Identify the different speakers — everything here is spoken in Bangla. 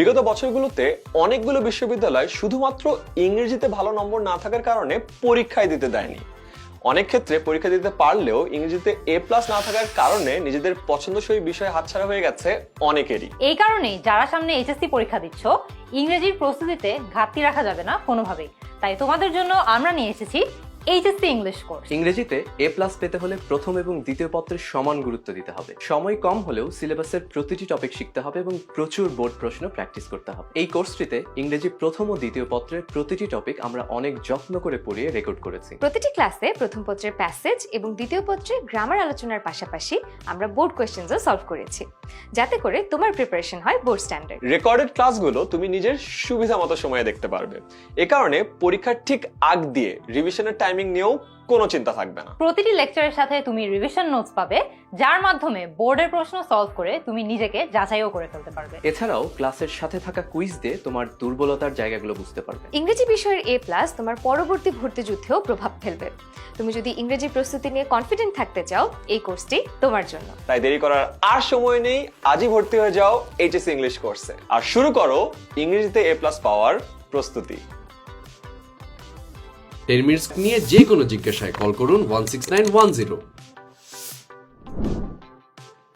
Speaker 1: বিগত বছরগুলোতে অনেকগুলো বিশ্ববিদ্যালয় শুধুমাত্র ইংরেজিতে ভালো নম্বর না থাকার কারণে পরীক্ষায় দিতে দেয়নি। অনেক ক্ষেত্রে পরীক্ষা দিতে পারলেও ইংরেজিতে A+ না থাকার কারণে নিজেদের পছন্দসই বিষয় হাতছাড়া হয়ে গেছে অনেকেরই।
Speaker 2: এই কারণেই যারা সামনে HSC পরীক্ষা দিচ্ছ, ইংরেজির প্রস্তুতিতে ঘাটতি রাখা যাবে না কোনোভাবেই। তাই তোমাদের জন্য আমরা নিয়ে এসেছি HSC ইংলিশ কোর্স।
Speaker 3: ইংরেজিতে A+ পেতে হলে প্রথম এবং দ্বিতীয় পত্রের সমান গুরুত্ব দিতে হবে। সময় কম হলেও সিলেবাসের প্রতিটি টপিক শিখতে হবে এবং প্রচুর বোর্ড প্রশ্ন প্র্যাকটিস করতে হবে। এই কোর্সটিতে ইংরেজি প্রথম ও দ্বিতীয় পত্রের প্রতিটি টপিক আমরা অনেক যত্ন করে পড়িয়ে রেকর্ড করেছি।
Speaker 4: প্রতিটি ক্লাসে প্রথম পত্রের প্যাসেজ এবং দ্বিতীয় পত্রে গ্রামার আলোচনার পাশাপাশি আমরা বোর্ড কোয়েশ্চেনসও সলভ করেছি, যাতে করে তোমার প্রিপারেশন হয় বোর্ড স্ট্যান্ডার্ড।
Speaker 1: রেকর্ডেড ক্লাসগুলো তুমি নিজের সুবিধা মতো সময়ে দেখতে পারবে। এ কারণে পরীক্ষার ঠিক আগ দিয়ে রিভিশনের টাইমিং নিয়েও কোনো চিন্তা থাকবে না।
Speaker 2: প্রতিটি লেকচারের সাথে তুমি রিভিশন নোটস পাবে, যার মাধ্যমে বোর্ডের প্রশ্ন সলভ করে তুমি নিজেকে যাচাইও করে ফেলতে পারবে।
Speaker 3: এছাড়াও ক্লাসের সাথে থাকা কুইজ দিয়ে তোমার দুর্বলতার জায়গাগুলো বুঝতে পারবে।
Speaker 4: ইংরেজি বিষয়ের A+ তোমার পরবর্তী ভর্তি যুদ্ধেও প্রভাব ফেলবে। তুমি যদি ইংরেজি প্রস্তুতি নিয়ে কনফিডেন্ট থাকতে চাও, এই কোর্সটি তোমার জন্য।
Speaker 1: তাই দেরি করার আর সময় নেই, আজই ভর্তি হয়ে যাও HSC ইংলিশ কোর্সে আর শুরু করো ইংরেজিতে A+ পাওয়ার প্রস্তুতি।
Speaker 5: 10 মিনিটস নিয়ে যে কোনো জিজ্ঞাসায় কল করুন 16910।